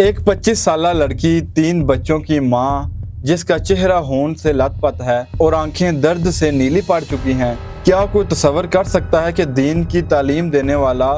ایک 25 سالہ لڑکی 3 بچوں کی ماں جس کا چہرہ ہون سے لت پت ہے اور آنکھیں درد سے نیلی پڑ چکی ہیں، کیا کوئی تصور کر سکتا ہے کہ دین کی تعلیم دینے والا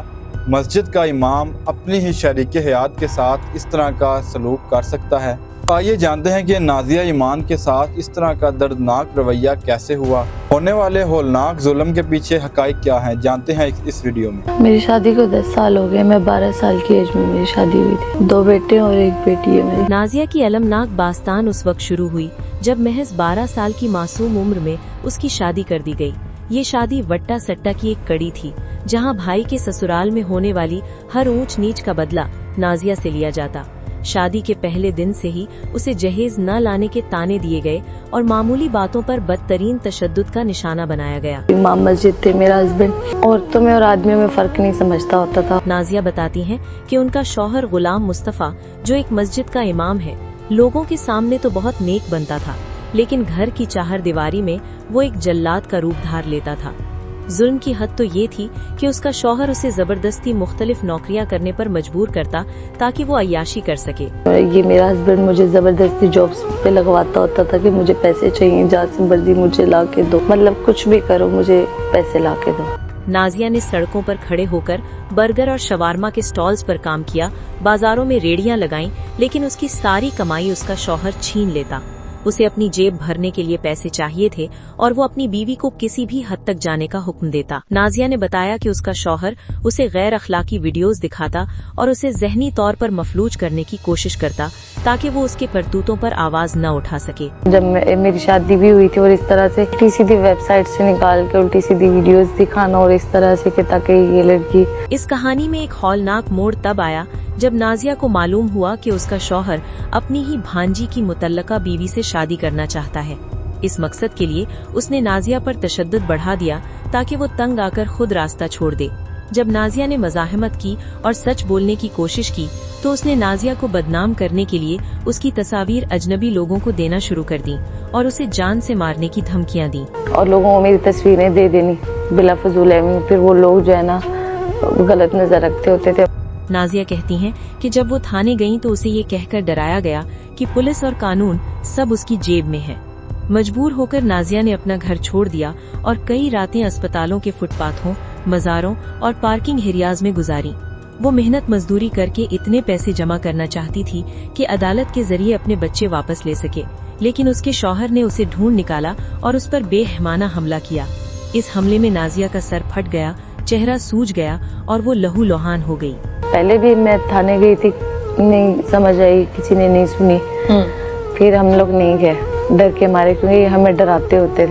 مسجد کا امام اپنی ہی شریک حیات کے ساتھ اس طرح کا سلوک کر سکتا ہے؟ آئیے جانتے ہیں کہ نازیہ ایمان کے ساتھ اس طرح کا دردناک رویہ کیسے ہوا، ہونے والے ہولناک ظلم کے پیچھے حقائق کیا ہیں، جانتے ہیں اس ویڈیو میں۔ میری شادی کو 10 سال ہو گئے، میں 12 سال کی ایج میں میری شادی ہوئی تھی، 2 بیٹے اور 1 بیٹی ہے میری۔ نازیہ کی المناک داستان اس وقت شروع ہوئی جب محض 12 سال کی معصوم عمر میں اس کی شادی کر دی گئی۔ یہ شادی وٹا سٹا کی ایک کڑی تھی جہاں بھائی کے سسرال میں ہونے والی ہر اونچ نیچ کا بدلہ نازیہ سے لیا جاتا۔ شادی کے پہلے دن سے ہی اسے جہیز نہ لانے کے طعنے دیے گئے اور معمولی باتوں پر بدترین تشدد کا نشانہ بنایا گیا۔ امام مسجد تھے میرا ہسبینڈ، عورتوں میں اور آدمیوں میں فرق نہیں سمجھتا ہوتا تھا۔ نازیہ بتاتی ہیں کہ ان کا شوہر غلام مصطفیٰ جو ایک مسجد کا امام ہے، لوگوں کے سامنے تو بہت نیک بنتا تھا، لیکن گھر کی چاہر دیواری میں وہ ایک جلاد کا روپ دھار لیتا تھا۔ ظلم کی حد تو یہ تھی کہ اس کا شوہر اسے زبردستی مختلف نوکریاں کرنے پر مجبور کرتا تاکہ وہ عیاشی کر سکے۔ یہ میرا ہسبینڈ مجھے زبردستی جابس پہ لگواتا ہوتا تھا کہ مجھے پیسے چاہیے، جہاں سے مرضی مجھے لا کے دو، مطلب کچھ بھی کرو مجھے پیسے لا کے دو۔ نازیہ نے سڑکوں پر کھڑے ہو کر برگر اور شوارما کے سٹالز پر کام کیا، بازاروں میں ریڑیاں لگائیں، لیکن اس کی ساری کمائی اس کا شوہر چھین لیتا۔ اسے اپنی جیب بھرنے کے لیے پیسے چاہیے تھے اور وہ اپنی بیوی کو کسی بھی حد تک جانے کا حکم دیتا۔ نازیہ نے بتایا کہ اس کا شوہر اسے غیر اخلاقی ویڈیوز دکھاتا اور اسے ذہنی طور پر مفلوج کرنے کی کوشش کرتا تاکہ وہ اس کے کرتوتوں پر آواز نہ اٹھا سکے۔ جب میری شادی بھی ہوئی تھی اور اس طرح سے الٹی سیدھی ویب سائٹ سے نکال کے الٹی سیدھی ویڈیوز دکھانا اور اس طرح سے کہ تاکہ یہ لڑکی۔ اس کہانی میں ایک ہولناک موڑ تب آیا جب نازیہ کو معلوم ہوا کہ اس کا شوہر اپنی ہی بھانجی کی متعلقہ بیوی سے شادی کرنا چاہتا ہے۔ اس مقصد کے لیے اس نے نازیہ پر تشدد بڑھا دیا تاکہ وہ تنگ آ کر خود راستہ چھوڑ دے۔ جب نازیہ نے مزاحمت کی اور سچ بولنے کی کوشش کی تو اس نے نازیہ کو بدنام کرنے کے لیے اس کی تصاویر اجنبی لوگوں کو دینا شروع کر دیں اور اسے جان سے مارنے کی دھمکیاں دیں اور لوگوں کو میری تصویریں دے دینی بلا فضول ہے، پھر وہ لوگ جو ہے نا غلط نظر رکھتے ہوتے تھے۔ نازیہ کہتی ہیں کہ جب وہ تھانے گئیں تو اسے یہ کہہ کر ڈرایا گیا کہ پولیس اور قانون سب اس کی جیب میں ہے۔ مجبور ہو کر نازیہ نے اپنا گھر چھوڑ دیا اور کئی راتیں اسپتالوں کے فٹ پاتھوں، مزاروں اور پارکنگ ایریاز میں گزاری۔ وہ محنت مزدوری کر کے اتنے پیسے جمع کرنا چاہتی تھی کہ عدالت کے ذریعے اپنے بچے واپس لے سکے، لیکن اس کے شوہر نے اسے ڈھونڈ نکالا اور اس پر بے رحمانہ حملہ کیا۔ اس حملے میں نازیہ کا سر پھٹ گیا، چہرہ سوج گیا اور وہ لہو لوہان ہو گئی۔ پہلے بھی میں تھانے گئی تھی، نہیں سمجھ آئی، کسی نے نہیں سنی، پھر ہم لوگ نہیں گئے ڈر کے مارے، کیونکہ ہمیں ڈراتے ہوتے تھے۔